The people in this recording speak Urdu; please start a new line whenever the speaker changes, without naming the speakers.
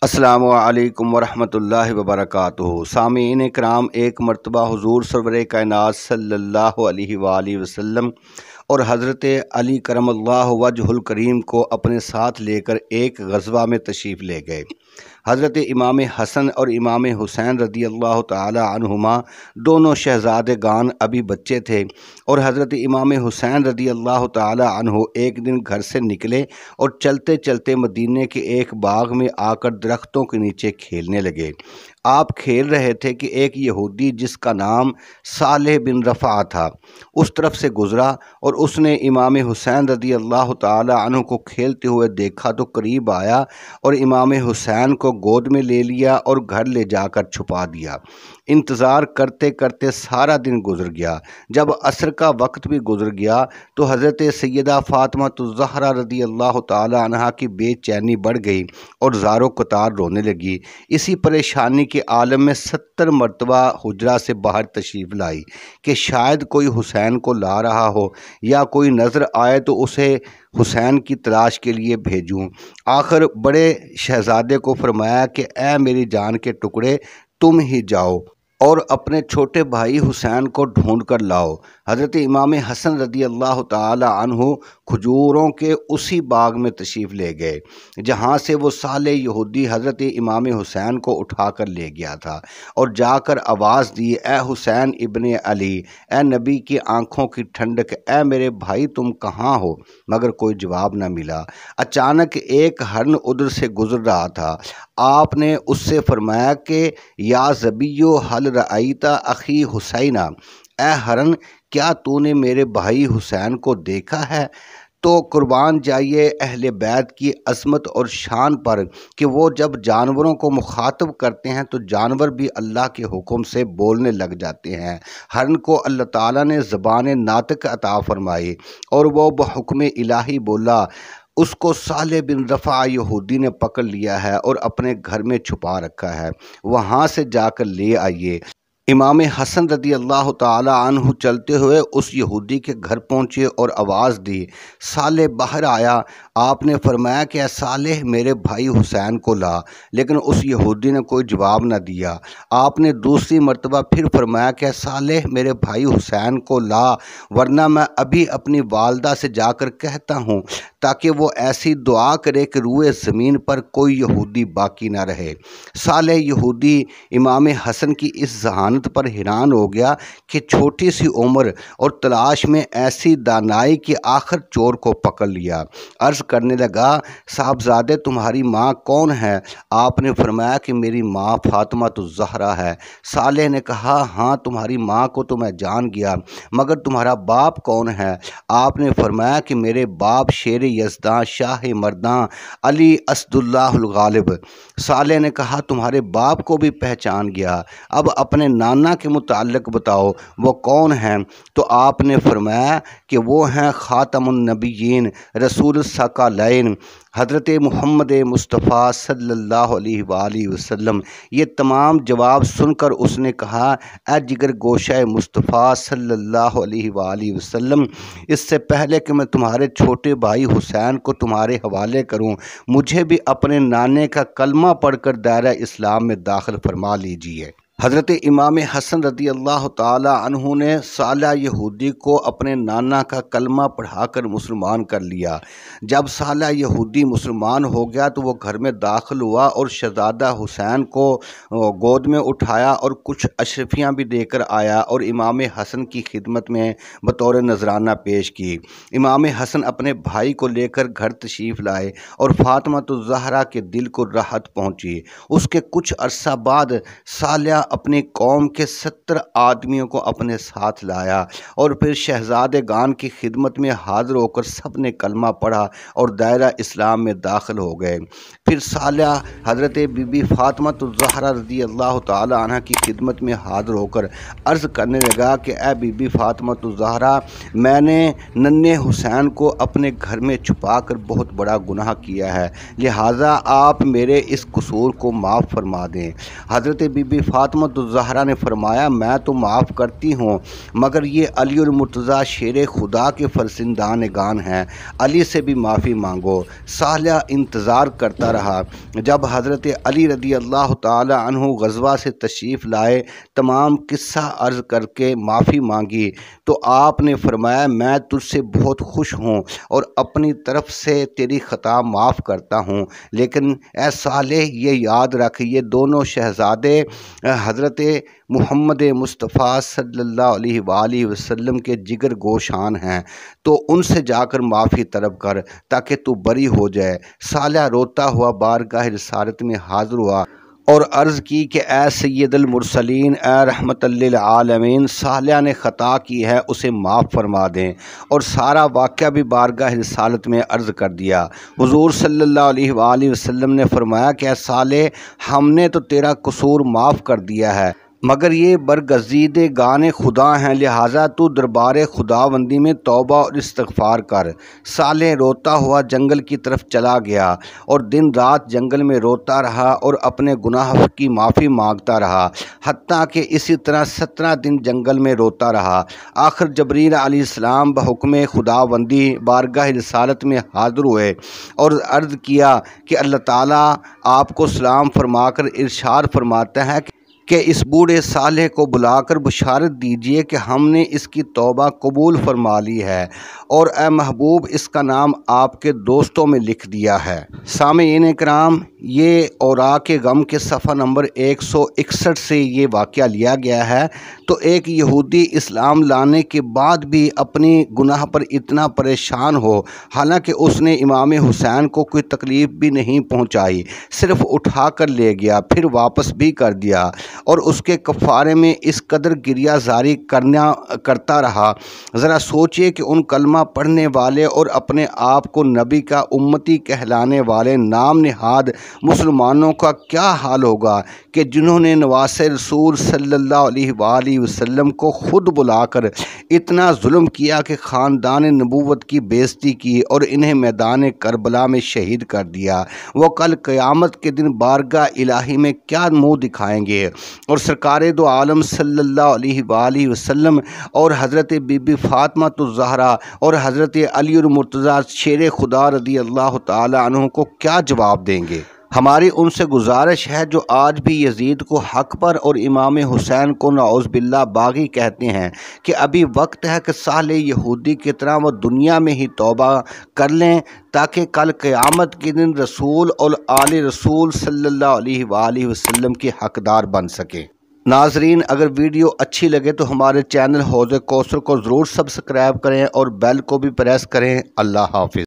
السلام علیکم ورحمۃ اللہ وبرکاتہ۔ سامعین کرام، ایک مرتبہ حضور سرور کائنات صلی اللہ علیہ وآلہ وسلم اور حضرت علی کرم اللہ وجہ الکریم کو اپنے ساتھ لے کر ایک غزوہ میں تشریف لے گئے۔ حضرت امام حسن اور امام حسین رضی اللہ تعالی عنہما دونوں شہزادے گان ابھی بچے تھے، اور حضرت امام حسین رضی اللہ تعالی عنہ ایک دن گھر سے نکلے اور چلتے چلتے مدینے کے ایک باغ میں آ کر درختوں کے نیچے کھیلنے لگے۔ آپ کھیل رہے تھے کہ ایک یہودی جس کا نام صالح بن رفع تھا اس طرف سے گزرا، اور اس نے امام حسین رضی اللہ تعالی عنہ کو کھیلتے ہوئے دیکھا تو قریب آیا اور امام حسین کو گود میں لے لیا اور گھر لے جا کر چھپا دیا۔ انتظار کرتے کرتے سارا دن گزر گیا۔ جب عصر کا وقت بھی گزر گیا تو حضرت سیدہ فاطمہ الزہرا رضی اللہ تعالی عنہا کی بے چینی بڑھ گئی اور زار و قطار رونے لگی۔ اسی پریشانی کے عالم میں 70 مرتبہ حجرہ سے باہر تشریف لائی کہ شاید کوئی حسین کو لا رہا ہو یا کوئی نظر آئے تو اسے حسین کی تلاش کے لیے بھیجوں۔ آخر بڑے شہزادے کو فرمایا کہ اے میری جان کے ٹکڑے، تم ہی جاؤ اور اپنے چھوٹے بھائی حسین کو ڈھونڈ کر لاؤ۔ حضرت امام حسن رضی اللہ تعالی عنہ کھجوروں کے اسی باغ میں تشریف لے گئے جہاں سے وہ صالح یہودی حضرت امام حسین کو اٹھا کر لے گیا تھا، اور جا کر آواز دی، اے حسین ابن علی، اے نبی کی آنکھوں کی ٹھنڈک، اے میرے بھائی تم کہاں ہو؟ مگر کوئی جواب نہ ملا۔ اچانک ایک ہرن ادھر سے گزر رہا تھا۔ آپ نے اس سے فرمایا کہ یا زبیو حل رأیت اخی حسینہ، اے ہرن کیا تو نے میرے بھائی حسین کو دیکھا ہے؟ تو قربان جائیے اہل بیت کی عظمت اور شان پر کہ وہ جب جانوروں کو مخاطب کرتے ہیں تو جانور بھی اللہ کے حکم سے بولنے لگ جاتے ہیں۔ ہرن کو اللہ تعالیٰ نے زبان ناطق عطا فرمائی اور وہ بحکم الہی بولا۔ اس کو صالح بن رفع یہودی نے پکڑ لیا ہے اور اپنے گھر میں چھپا رکھا ہے، وہاں سے جا کر لے آئیے۔ امام حسن رضی اللہ تعالی عنہ چلتے ہوئے اس یہودی کے گھر پہنچے اور آواز دی۔ صالح باہر آیا۔ آپ نے فرمایا کہ اے صالح میرے بھائی حسین کو لا، لیکن اس یہودی نے کوئی جواب نہ دیا۔ آپ نے دوسری مرتبہ پھر فرمایا کہ اے صالح میرے بھائی حسین کو لا، ورنہ میں ابھی اپنی والدہ سے جا کر کہتا ہوں تاکہ وہ ایسی دعا کرے کہ روئے زمین پر کوئی یہودی باقی نہ رہے۔ صالح یہودی امام حسن کی اس ذہانت پر حیران ہو گیا کہ چھوٹی سی عمر اور تلاش میں ایسی دانائی کہ آخر چور کو پکڑ لیا۔ عرض کرنے لگا، صاحبزادے تمہاری ماں کون ہے؟ آپ نے فرمایا کہ میری ماں فاطمہ الزہرا ہے۔ صالح نے کہا، ہاں تمہاری ماں کو تو میں جان گیا، مگر تمہارا باپ کون ہے؟ آپ نے فرمایا کہ میرے باپ شیر یزداں شاہ مرداں علی اسد اللہ الغالب۔ صالح نے کہا، تمہارے باپ کو بھی پہچان گیا، اب اپنے نانا کے متعلق بتاؤ، وہ کون ہیں؟ تو آپ نے فرمایا کہ وہ ہیں خاتم النبیین رسول الثقلین حضرت محمد مصطفیٰ صلی اللہ علیہ وآلہ وسلم۔ یہ تمام جواب سن کر اس نے کہا، اے جگر گوشہ مصطفیٰ صلی اللہ علیہ وآلہ وسلم، اس سے پہلے کہ میں تمہارے چھوٹے بھائی حسین کو تمہارے حوالے کروں، مجھے بھی اپنے نانے کا کلمہ پڑھ کر دائرہ اسلام میں داخل فرما لیجیے۔ حضرت امام حسن رضی اللہ تعالی عنہ نے صالح یہودی کو اپنے نانا کا کلمہ پڑھا کر مسلمان کر لیا۔ جب صالح یہودی مسلمان ہو گیا تو وہ گھر میں داخل ہوا اور شہزادہ حسین کو گود میں اٹھایا اور کچھ اشرفیاں بھی دے کر آیا اور امام حسن کی خدمت میں بطور نذرانہ پیش کی۔ امام حسن اپنے بھائی کو لے کر گھر تشریف لائے اور فاطمہ الزہرا کے دل کو راحت پہنچی۔ اس کے کچھ عرصہ بعد صالح اپنی قوم کے 70 آدمیوں کو اپنے ساتھ لایا اور پھر شہزادے گان کی خدمت میں حاضر ہو کر سب نے کلمہ پڑھا اور دائرہ اسلام میں داخل ہو گئے۔ پھر صالح حضرت بی بی فاطمہ الزہرا رضی اللہ تعالی عنہ کی خدمت میں حاضر ہو کر عرض کرنے لگا کہ اے بی بی فاطمہ الزہرا، میں نے ننھے حسین کو اپنے گھر میں چھپا کر بہت بڑا گناہ کیا ہے، لہٰذا آپ میرے اس قصور کو معاف فرما دیں۔ حضرت بی بی فاطمہ فاطمہ الزہرا نے فرمایا میں تو معاف کرتی ہوں مگر یہ علی المرتضیٰ شیر خدا کے فرزندان ہیں، علی سے بھی معافی مانگو۔ صالحہ انتظار کرتا رہا۔ جب حضرت علی رضی اللہ تعالی عنہ غزوہ سے تشریف لائے، تمام قصہ عرض کر کے معافی مانگی تو آپ نے فرمایا میں تجھ سے بہت خوش ہوں اور اپنی طرف سے تیری خطا معاف کرتا ہوں، لیکن اے صالح یہ یاد رکھ یہ دونوں شہزادے حضرت محمد مصطفیٰ صلی اللہ علیہ وآلہ وسلم کے جگر گوشان ہیں، تو ان سے جا کر معافی طلب کر تاکہ تو بری ہو جائے۔ صالح روتا ہوا بارگاہ رسالت میں حاضر ہوا اور عرض کی کہ اے سید المرسلین، اے رحمت للعالمین، صالحہ نے خطا کی ہے، اسے معاف فرما دیں، اور سارا واقعہ بھی بارگاہ رسالت میں عرض کر دیا۔ حضور صلی اللہ علیہ وآلہ وسلم نے فرمایا کہ اے صالح ہم نے تو تیرا قصور معاف کر دیا ہے، مگر یہ برگزیدگان خدا ہیں، لہٰذا تو دربار خداوندی میں توبہ اور استغفار کر۔ صالح روتا ہوا جنگل کی طرف چلا گیا اور دن رات جنگل میں روتا رہا اور اپنے گناہ کی معافی مانگتا رہا، حتیٰ کہ اسی طرح 17 دن جنگل میں روتا رہا۔ آخر جبریل علیہ السلام بحکم خداوندی بارگاہ رسالت میں حاضر ہوئے اور عرض کیا کہ اللہ تعالیٰ آپ کو سلام فرما کر ارشاد فرماتا ہے کہ اس بوڑھے صالح کو بلا کر بشارت دیجئے کہ ہم نے اس کی توبہ قبول فرما لی ہے اور اے محبوب اس کا نام آپ کے دوستوں میں لکھ دیا ہے۔ سامعین کرام، یہ اوراق غم کے صفحہ نمبر 161 سے یہ واقعہ لیا گیا ہے۔ تو ایک یہودی اسلام لانے کے بعد بھی اپنی گناہ پر اتنا پریشان ہو، حالانکہ اس نے امام حسین کو کوئی تکلیف بھی نہیں پہنچائی، صرف اٹھا کر لے گیا پھر واپس بھی کر دیا اور اس کے کفارے میں اس قدر گریہ زاری کرتا رہا۔ ذرا سوچئے کہ ان کلمہ پڑھنے والے اور اپنے آپ کو نبی کا امتی کہلانے والے نام نہاد مسلمانوں کا کیا حال ہوگا کہ جنہوں نے نواس رسول صلی اللہ علیہ وآلہ وسلم کو خود بلا کر اتنا ظلم کیا کہ خاندان نبوت کی بے عزتی کی اور انہیں میدان کربلا میں شہید کر دیا۔ وہ کل قیامت کے دن بارگاہ الہی میں کیا منہ دکھائیں گے؟ اور سرکار دو عالم صلی اللہ علیہ وآلہ وسلم اور حضرت بی بی فاطمہ الزہرا اور حضرت علی المرتضیٰ شیر خدا رضی اللہ تعالی عنہ کو کیا جواب دیں گے؟ ہماری ان سے گزارش ہے جو آج بھی یزید کو حق پر اور امام حسین کو نعوذ باللہ باغی کہتے ہیں کہ ابھی وقت ہے کہ صالح یہودی کی طرح وہ دنیا میں ہی توبہ کر لیں تاکہ کل قیامت کے دن رسول اور آل رسول صلی اللہ علیہ وآلہ وسلم کے حقدار بن سکیں۔ ناظرین، اگر ویڈیو اچھی لگے تو ہمارے چینل حوض کوثر کو ضرور سبسکرائب کریں اور بیل کو بھی پریس کریں۔ اللہ حافظ۔